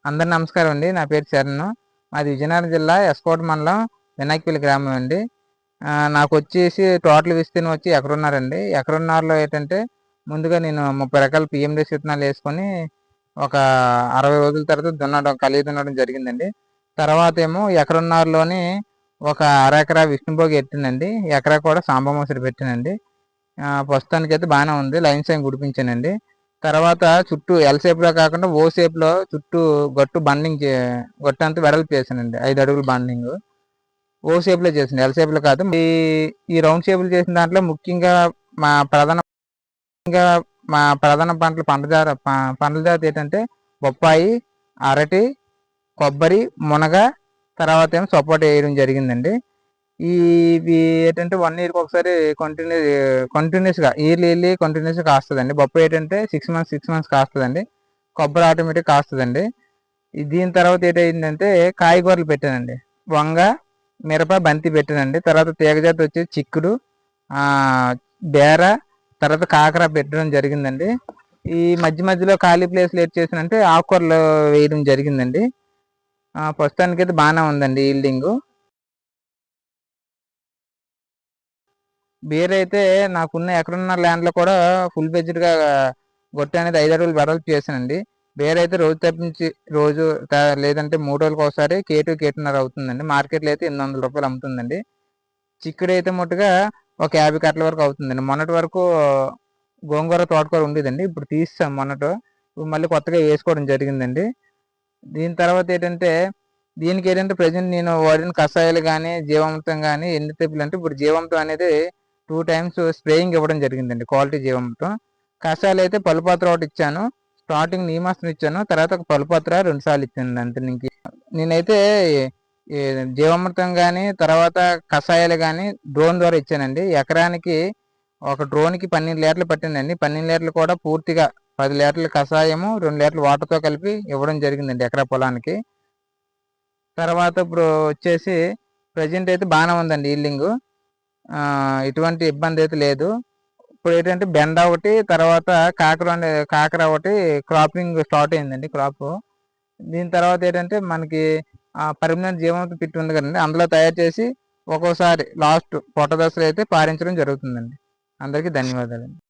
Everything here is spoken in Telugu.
అందరి నమస్కారం అండి. నా పేరు చరణ్. మాది విజయనగరం జిల్లా ఎస్కోట మండలం వినాయకపల్లి గ్రామం అండి. నాకు వచ్చేసి టోటల్ విస్తీర్ణం వచ్చి ఎకరున్నారండి. ఎకరున్నరలో ఏంటంటే ముందుగా నేను 30 రకాల పిఎండిఎస్ విత్తనాలు వేసుకొని ఒక 60 రోజుల తర్వాత కలిగి దున్నడం జరిగిందండి. తర్వాత ఏమో ఎకరున్నరలోని ఒక అరెకరా విష్ణుభోగి ఎట్టినండి, ఎకరా కూడా సాంబమూసరి పెట్టానండి. ప్రస్తుతానికి అయితే బాగానే ఉంది. లైన్స్ ఏం గుడిపించానండి. తర్వాత చుట్టూ ఎల్ షేప్లో కాకుండా ఓ షేప్లో చుట్టూ గట్టు అంతా వెడల్పు చేశానండి. 5 అడుగులు బండింగ్ ఓ షేప్లో చేసింది, ఎల్ షేప్లో కాదు. ఈ రౌండ్ షేప్లు చేసిన దాంట్లో ముఖ్యంగా మా ప్రధాన పంటలు పంటల జాతి ఏంటంటే బొప్పాయి, అరటి, కొబ్బరి, మునగ, తర్వాత ఏమో సపోటా వేయడం జరిగిందండి. ఇవి ఏంటంటే 1 ఇయర్కి ఒకసారి కంటిన్యూస్గా ఇయర్లీ కంటిన్యూస్గా కాస్తుందండి. బొప్పాయి ఏంటంటే 6 మంత్స్ కాస్తుందండి. కొబ్బరి ఆటోమేటిక్ కాస్తుందండి. దీని తర్వాత ఏంటంటే కాయగూరలు పెట్టానండి. వంగ, మిరప, బంతి పెట్టానండి. తర్వాత తీగజాతి వచ్చి చిక్కుడు, బేర, తర్వాత కాకర పెట్టడం జరిగిందండి. ఈ మధ్యలో ఖాళీ ప్లేస్లు ఏం చేసానంటే ఆకుకూరలు వేయడం జరిగిందండి. ప్రస్తుతానికి అయితే బాగానే ఉందండి ఈల్డింగ్. బీర్ అయితే నాకున్న ఎకరున్నర ల్యాండ్లో కూడా ఫుల్ బెడ్జ్డ్గా గొట్ట అనేది 5 అడుగులు వెడల్పు చేశానండి. బీర్ అయితే రోజు తప్పించి లేదంటే 3 రోజులకు ఒకసారి కేటున్నర అవుతుందండి. మార్కెట్లో అయితే 800 రూపాయలు అమ్ముతుందండి. చిక్కుడు అయితే మట్టుగా ఒక 50 కట్టల వరకు అవుతుందండి. మొన్నటి వరకు గోంగూర, తోటకూర ఉండేదండి. ఇప్పుడు తీస్తాం ఇప్పుడు మళ్ళీ కొత్తగా వేసుకోవడం జరిగిందండి. దీని తర్వాత దీనికి ప్రజెంట్ నేను వాడిన కషాయాలు కానీ జీవామృతం కానీ ఎన్ని తెప్పులు అంటే ఇప్పుడు జీవామృతం అనేది 2 టైమ్స్ స్ప్రేయింగ్ ఇవ్వడం జరిగిందండి. క్వాలిటీ జీవామృతం. కషాయాలు అయితే పలుపాత్ర ఒకటి ఇచ్చాను, స్టార్టింగ్ నీమాస్త్రం ఇచ్చాను, తర్వాత ఒక పలుపాత్ర 2 సార్లు ఇచ్చాను. అంతే. నేనైతే జీవామృతం కానీ తర్వాత కషాయాలు కానీ డ్రోన్ ద్వారా ఇచ్చానండి. ఎకరానికి ఒక డ్రోన్కి 12 లీటర్లు పట్టిందండి. 12 లీటర్లు కూడా పూర్తిగా 10 లీటర్ల కషాయము 2 లీటర్ల వాటర్తో కలిపి ఇవ్వడం జరిగిందండి ఎకరా పొలానికి. తర్వాత ఇప్పుడు వచ్చేసి ప్రజెంట్ అయితే బాగానే ఉందండి ఈల్డింగ్. ఎటువంటి ఇబ్బంది అయితే లేదు. ఇప్పుడు బెండ ఒకటి, తర్వాత కాకర ఒకటి క్రాపింగ్ స్టార్ట్ అయిందండి. దీని తర్వాత మనకి పర్మనెంట్ జీవామృతం పిట్ ఉంది కదండి, అందులో తయారు చేసి ఒక్కోసారి లాస్ట్ పొట్ట దశలో అయితే పారించడం జరుగుతుందండి. అందరికీ ధన్యవాదాలు.